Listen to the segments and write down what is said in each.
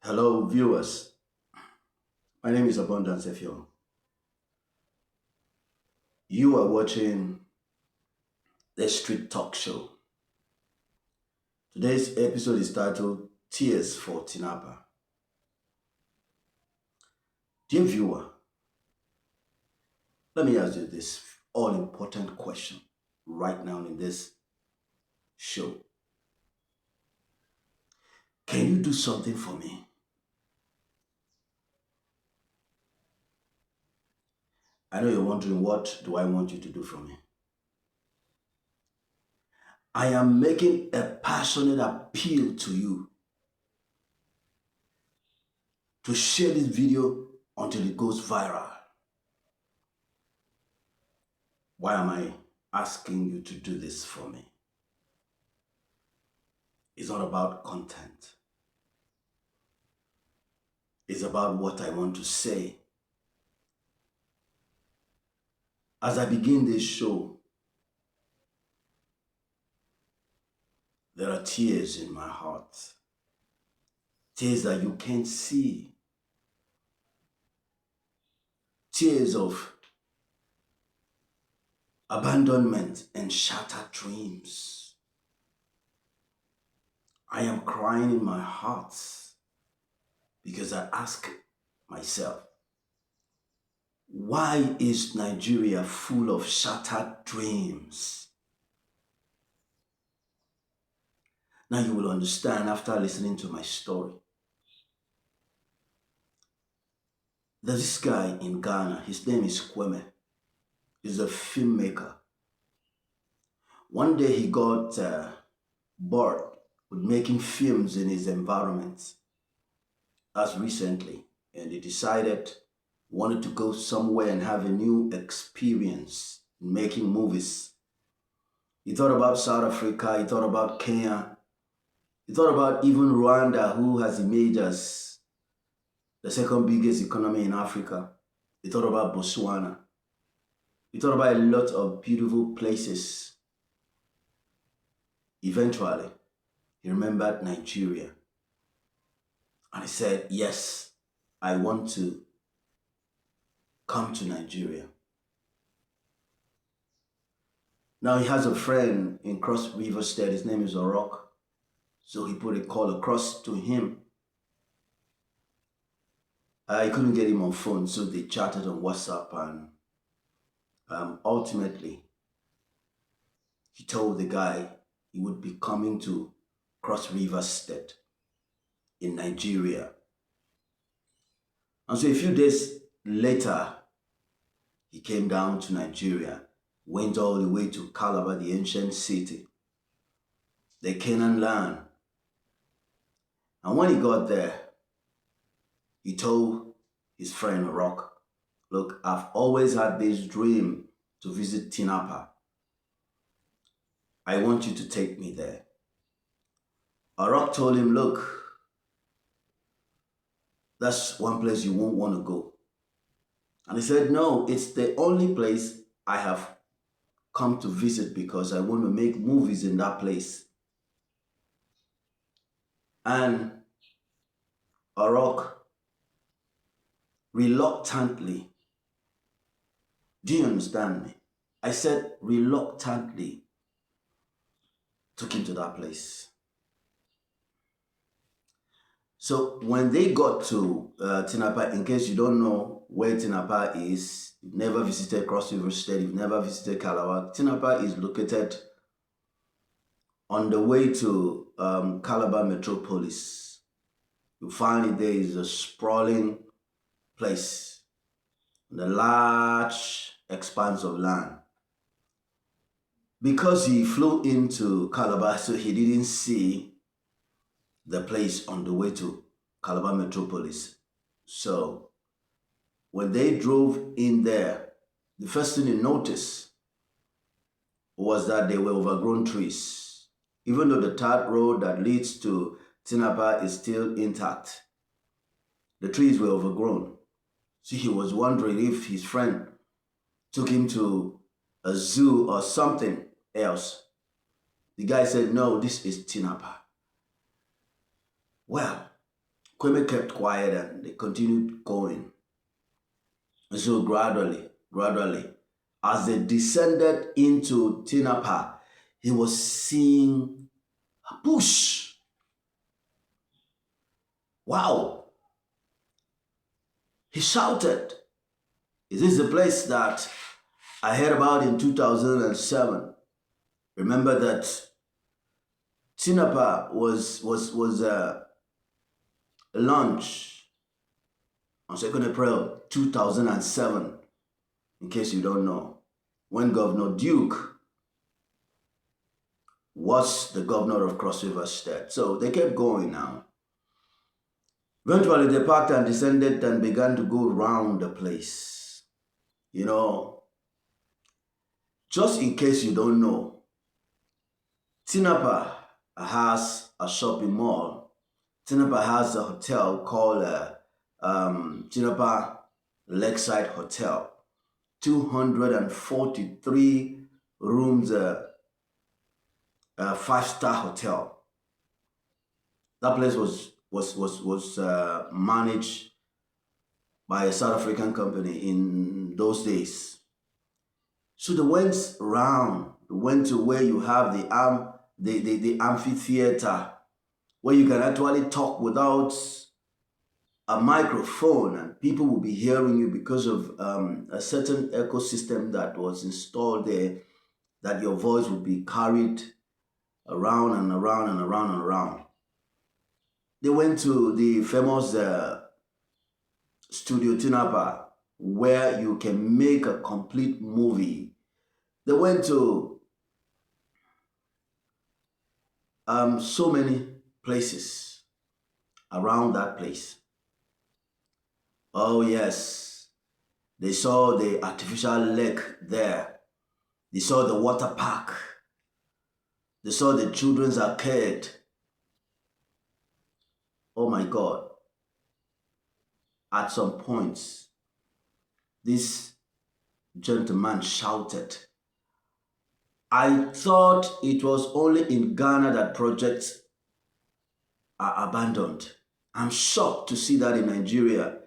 Hello, viewers. My name is Abundance Efio. You are watching the Street Talk Show. Today's episode is titled Tears for Tinapa. Dear viewer, let me ask you this all-important question right now in this show. Can you do something for me? I know you're wondering, what do I want you to do for me? I am making a passionate appeal to you to share this video until it goes viral. Why am I asking you to do this for me? It's not about content. It's about what I want to say. As I begin this show, there are tears in my heart. Tears that you can't see. Tears of abandonment and shattered dreams. I am crying in my heart because I ask myself, why is Nigeria full of shattered dreams? Now you will understand after listening to my story. There's this guy in Ghana, his name is Kwame. He's a filmmaker. One day he got bored with making films in his environment, as recently, and he decided he wanted to go somewhere and have a new experience in making movies. He thought about South Africa, he thought about Kenya, he thought about even Rwanda, who has emerged as the second biggest economy in Africa. He thought about Botswana. He thought about a lot of beautiful places. Eventually, he remembered Nigeria. And he said, yes, I want to come to Nigeria. Now he has a friend in Cross River State. His name is Orok. So he put a call across to him. I couldn't get him on phone, so they chatted on WhatsApp, and ultimately, he told the guy he would be coming to Cross River State in Nigeria. And so a few days later, he came down to Nigeria, went all the way to Calabar, the ancient city, the Canaan land. And when he got there, he told his friend Rock, look, I've always had this dream to visit Tinapa. I want you to take me there. Rock told him, look, that's one place you won't want to go. And he said, no, it's the only place I have come to visit because I want to make movies in that place. And Rock reluctantly, do you understand me? I said reluctantly took him to that place. So when they got to Tinapa, in case you don't know where Tinapa is, you've never visited Cross River State, you've never visited Calabar, Tinapa is located on the way to Calabar Metropolis. You find it there is a sprawling place, on a large expanse of land. Because he flew into Calabar, so he didn't see the place on the way to Calabar Metropolis. So when they drove in there, the first thing he noticed was that they were overgrown trees. Even though the tarred road that leads to Tinapa is still intact, the trees were overgrown. So he was wondering if his friend took him to a zoo or something else. The guy said, no, this is Tinapa. Well, Kwame kept quiet and they continued going. And so gradually, as they descended into Tinapa, he was seeing a bush. Wow! He shouted, "Is this the place that I heard about in 2007? Remember that Tinapa was launched on 2nd April 2007, in case you don't know, when Governor Duke was the governor of Cross River State." So they kept going now. Eventually, they parked and descended and began to go around the place. You know, just in case you don't know, Tinapa has a shopping mall. Tinapa has a hotel called Tinapa Lakeside Hotel. 243 rooms, 5-star hotel. That place was managed by a South African company in those days. So they went around, went to where you have the amphitheater, where you can actually talk without a microphone and people will be hearing you because of a certain ecosystem that was installed there, that your voice would be carried around and around and around and around. They went to the famous Studio Tinapa, where you can make a complete movie. They went to so many places around that place. Oh yes, they saw the artificial lake there. They saw the water park. They saw the children's arcade. Oh my God. At some points, this gentleman shouted, "I thought it was only in Ghana that projects are abandoned. I'm shocked to see that in Nigeria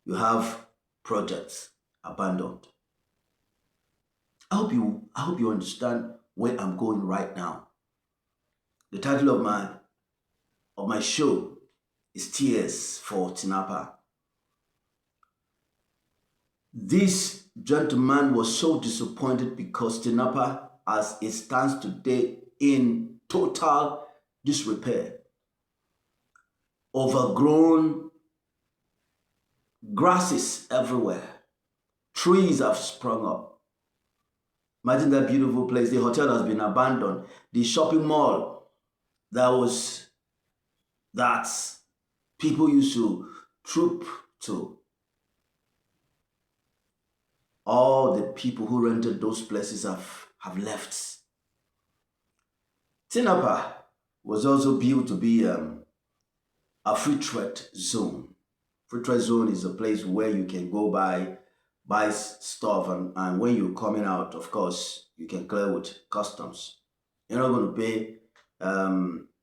you have projects abandoned." I hope you understand where I'm going right now. The title of my show is Tears for Tinapa. This gentleman was so disappointed because Tinapa, as it stands today, in total disrepair. Overgrown, grasses everywhere. Trees have sprung up. Imagine that beautiful place. The hotel has been abandoned. The shopping mall that people used to troop to. All the people who rented those places have left. Tinapa was also built to be a free trade zone. Free trade zone is a place where you can go buy stuff, and when you're coming out, of course, you can clear with customs. You're not going to pay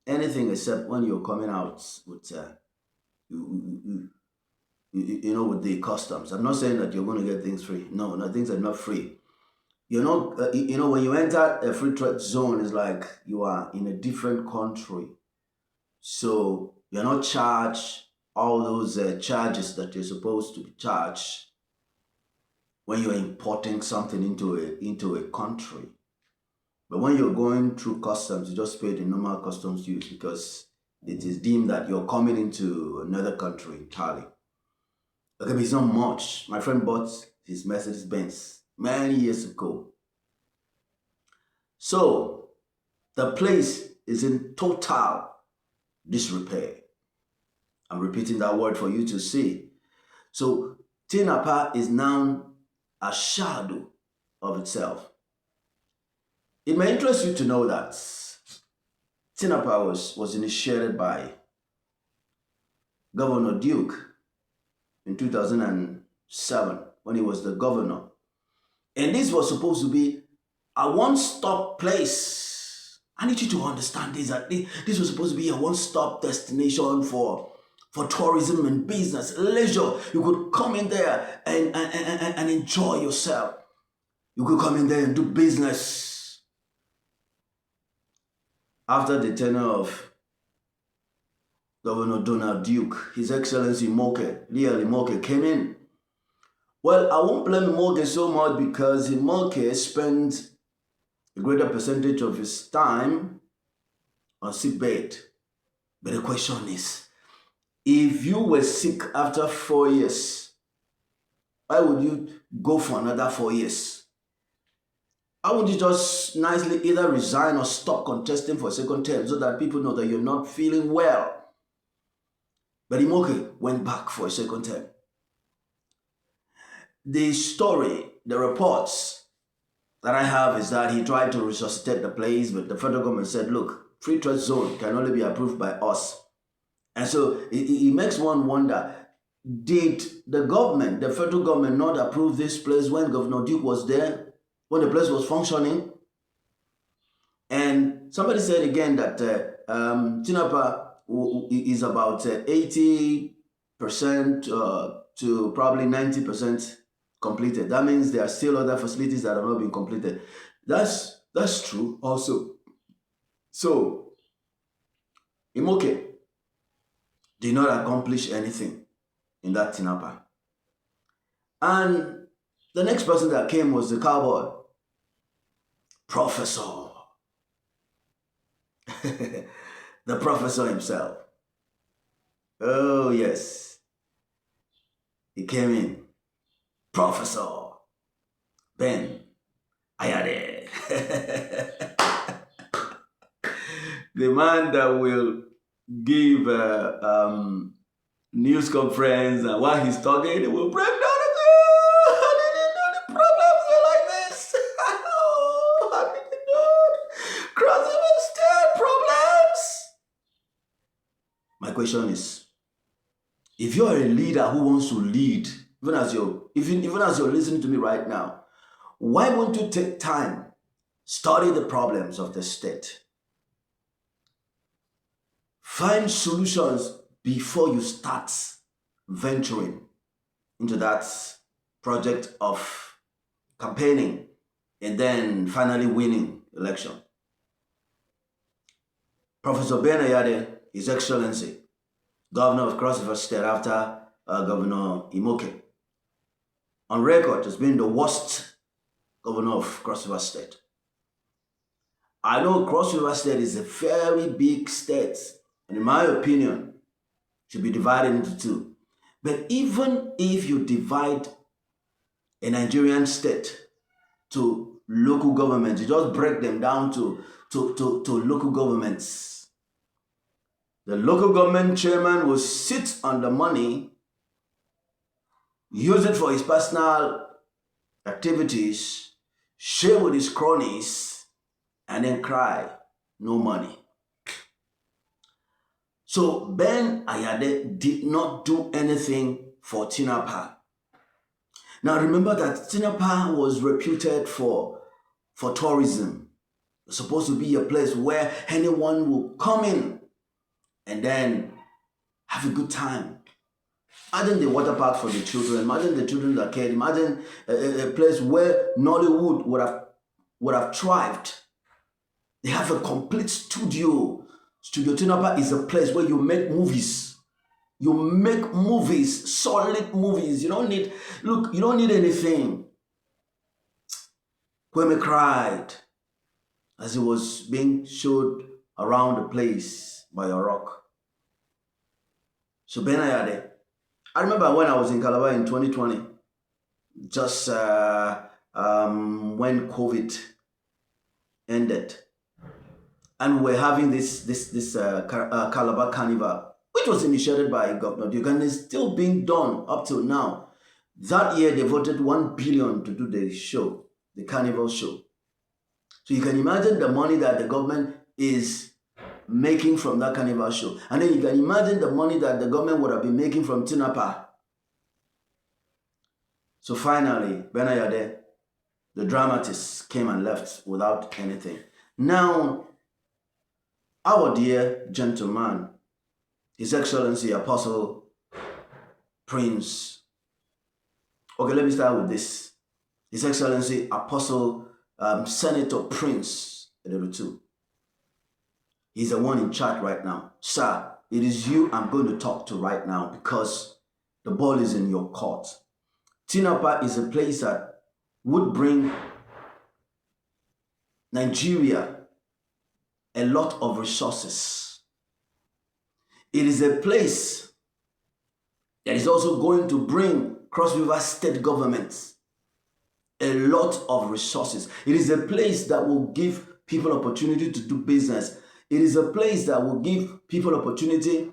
anything except when you're coming out with with the customs. I'm not saying that you're going to get things free. No, things are not free. You're not, when you enter a free trade zone, it's like you are in a different country. So you're not charged all those charges that you're supposed to be charged when you're importing something into a country. But when you're going through customs, you just pay the normal customs dues because it is deemed that you're coming into another country entirely. Okay, but it's not much. My friend bought his Mercedes-Benz many years ago. So the place is in total disrepair. I'm repeating that word for you to see. So Tinapa is now a shadow of itself. It may interest you to know that Tinapa was initiated by Governor Duke in 2007 when he was the governor. And this was supposed to be a one-stop place. I need you to understand this. This was supposed to be a one-stop destination for for tourism and business, leisure. You could come in there and enjoy yourself. You could come in there and do business. After the tenure of Governor Donald Duke, His Excellency Leah Imoke came in. Well, I won't blame Imoke so much because Imoke spent a greater percentage of his time on sick bed. But the question is, if you were sick after 4 years, why would you go for another 4 years? Why would you just nicely either resign or stop contesting for a second term so that people know that you're not feeling well? But Imoke went back for a second term. The story, the reports that I have is that he tried to resuscitate the place, but the federal government said, look, free trade zone can only be approved by us. And so it makes one wonder, did the government, the federal government, not approve this place when Governor Duke was there, when the place was functioning? And somebody said again that Tinapa is about 80% to probably 90% completed. That means there are still other facilities that have not been completed. That's true also. So Imoke did not accomplish anything in that Tinapa. And the next person that came was the cowboy, Professor. The professor himself. Oh yes. He came in. Professor Ben Ayade. The man that will give news conference, and while he's talking, he will break down the problems are like this. Oh, I didn't know. Crossing state problems. My question is, if you're a leader who wants to lead, even as you're listening to me right now, why won't you take time, study the problems of the state? Find solutions before you start venturing into that project of campaigning and then finally winning election. Professor Ben Ayade, His Excellency, Governor of Cross River State after Governor Imoke, on record has been the worst governor of Cross River State. I know Cross River State is a very big state, and in my opinion, should be divided into two. But even if you divide a Nigerian state to local governments, you just break them down to local governments. The local government chairman will sit on the money, use it for his personal activities, share with his cronies, and then cry, no money. So Ben Ayade did not do anything for Tinapa. Now remember that Tinapa was reputed for tourism. It's supposed to be a place where anyone will come in and then have a good time. Imagine the water park for the children. Imagine the children that came. Imagine a place where Nollywood would have thrived. They have a complete studio. Studio Tinapa is a place where you make movies. You make movies, solid movies. You don't need anything. Kwame cried as he was being showed around the place by a rock. So Ben Ayade, I remember when I was in Calabar in 2020, just when COVID ended, and we're having this Calabar Carnival, which was initiated by Governor Duke and is still being done up till now. That year, they voted 1 billion to do the show, the carnival show. So you can imagine the money that the government is making from that carnival show. And then you can imagine the money that the government would have been making from Tinapa. So finally, Ben Ayade, the dramatist, came and left without anything. Now, our dear gentleman, His Excellency Apostle Prince. Okay, let me start with this. His Excellency Apostle Senator Prince Ederutu. He's the one in charge right now. Sir, it is you I'm going to talk to right now because the ball is in your court. Tinapa is a place that would bring Nigeria a lot of resources. It is a place that is also going to bring Cross River State governments a lot of resources. It is a place that will give people opportunity to do business. It is a place that will give people opportunity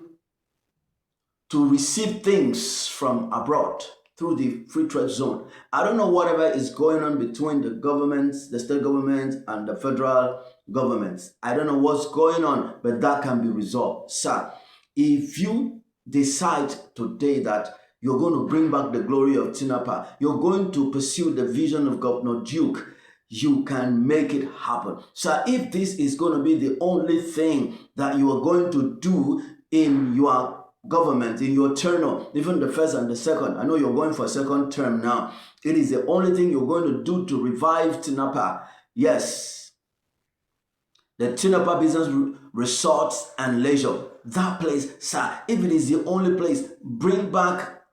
to receive things from abroad through the free trade zone. I don't know whatever is going on between the governments, the state government and the federal governments. I don't know what's going on, but that can be resolved. Sir, if you decide today that you're going to bring back the glory of Tinapa, you're going to pursue the vision of Governor Duke, you can make it happen. So if this is going to be the only thing that you are going to do in your government, in your term, even the first and the second, I know you're going for a second term now, it is the only thing you're going to do to revive Tinapa. Yes, the Tinapa Business Resorts and Leisure, that place, sir, if it is the only place, bring back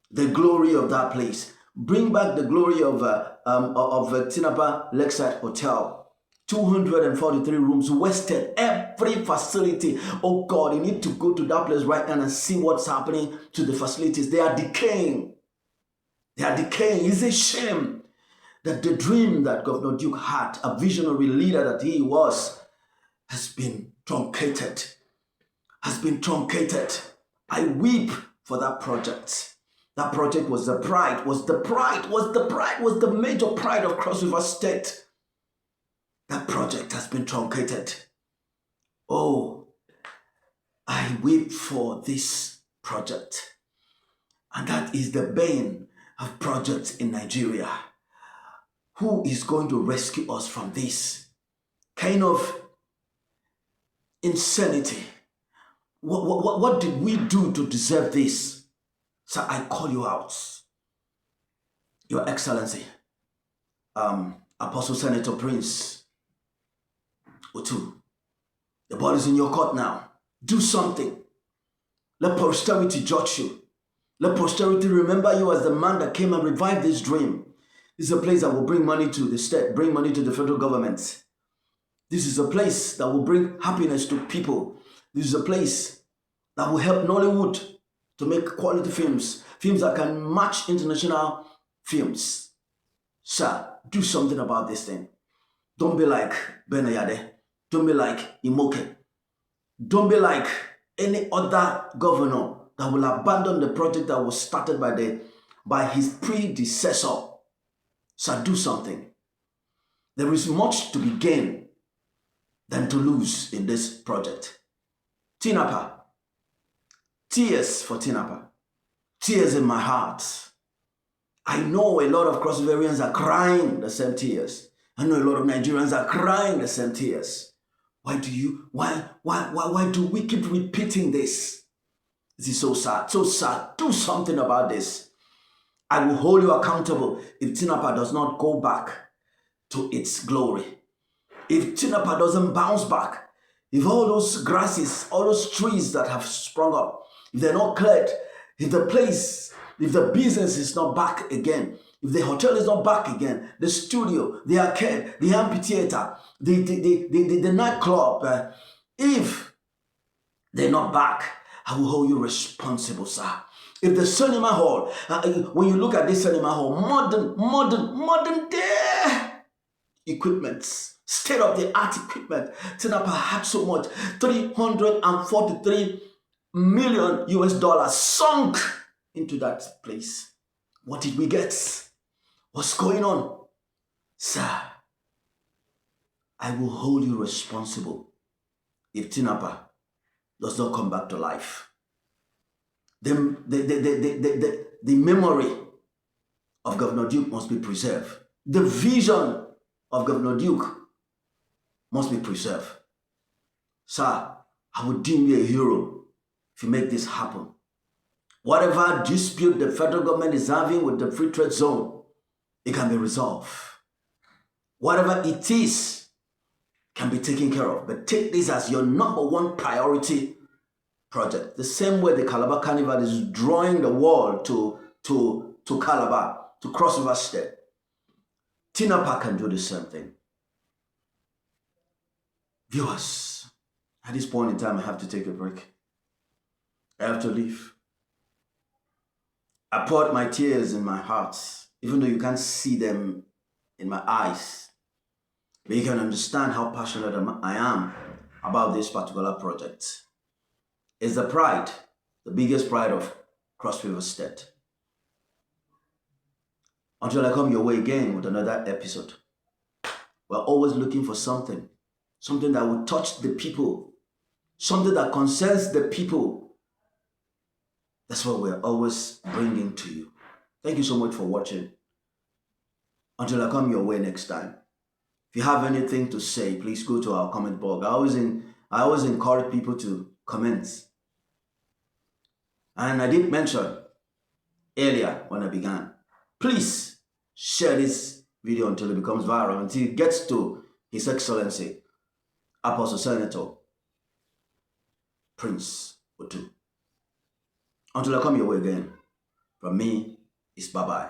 the glory of that place. Bring back the glory of Tinapa Lakeside Hotel. 243 rooms wasted, every facility. Oh God, you need to go to that place right now and see what's happening to the facilities. They are decaying. They are decaying. It's a shame that the dream that Governor Duke had, a visionary leader that he was, has been truncated. I weep for that project. That project was the major pride of Cross River State. That project has been truncated. Oh, I weep for this project. And that is the bane of projects in Nigeria. Who is going to rescue us from this kind of insanity? What did we do to deserve this? So I call you out, Your Excellency, Apostle Senator Prince Otu. The ball is in your court now. Do something. Let posterity judge you. Let posterity remember you as the man that came and revived this dream. This is a place that will bring money to the state, bring money to the federal government. This is a place that will bring happiness to people. This is a place that will help Nollywood to make quality films that can match international films. Sir, do something about this thing. Don't be like Benayade. Don't be like Imoke. Don't be like any other governor that will abandon the project that was started by his predecessor. Sir, do something. There is much to be gained than to lose in this project. Tinapa. Tears for Tinapa. Tears in my heart. I know a lot of Cross Riverians are crying the same tears. I know a lot of Nigerians are crying the same tears. Why do we keep repeating this? This is so sad, so sad. Do something about this. I will hold you accountable if Tinapa does not go back to its glory. If Tinapa doesn't bounce back, if all those grasses, all those trees that have sprung up, if they're not cleared, if the business is not back again, if the hotel is not back again, the studio, the arcade, the amphitheater, the nightclub, if they're not back, I will hold you responsible, sir. If the cinema hall, when you look at this cinema hall, modern day equipment, state-of-the-art equipment, Tinapa had so much, $343 million US sunk into that place. What did we get? What's going on? Sir, I will hold you responsible if Tinapa does not come back to life. The memory of Governor Duke must be preserved. The vision of Governor Duke must be preserved. Sir, I would deem you a hero if you make this happen. Whatever dispute the federal government is having with the free trade zone, it can be resolved. Whatever it is can be taken care of. But take this as your number one priority project. The same way the Calabar Carnival is drawing the wall to Calabar, to Cross River State. Tinapa can do the same thing. Viewers, at this point in time, I have to take a break. I have to leave. I poured my tears in my heart, even though you can't see them in my eyes. But you can understand how passionate I am about this particular project. It's the pride, the biggest pride of Cross River State. Until I come your way again with another episode, we're always looking for something that will touch the people, something that concerns the people. That's what we're always bringing to you. Thank you so much for watching. Until I come your way next time. If you have anything to say, please go to our comment box. I always encourage people to comment. And I did mention earlier when I began, please share this video until it becomes viral, until it gets to His Excellency, Apostle Senator Prince Otu. Until I come your way again, from me, it's bye-bye.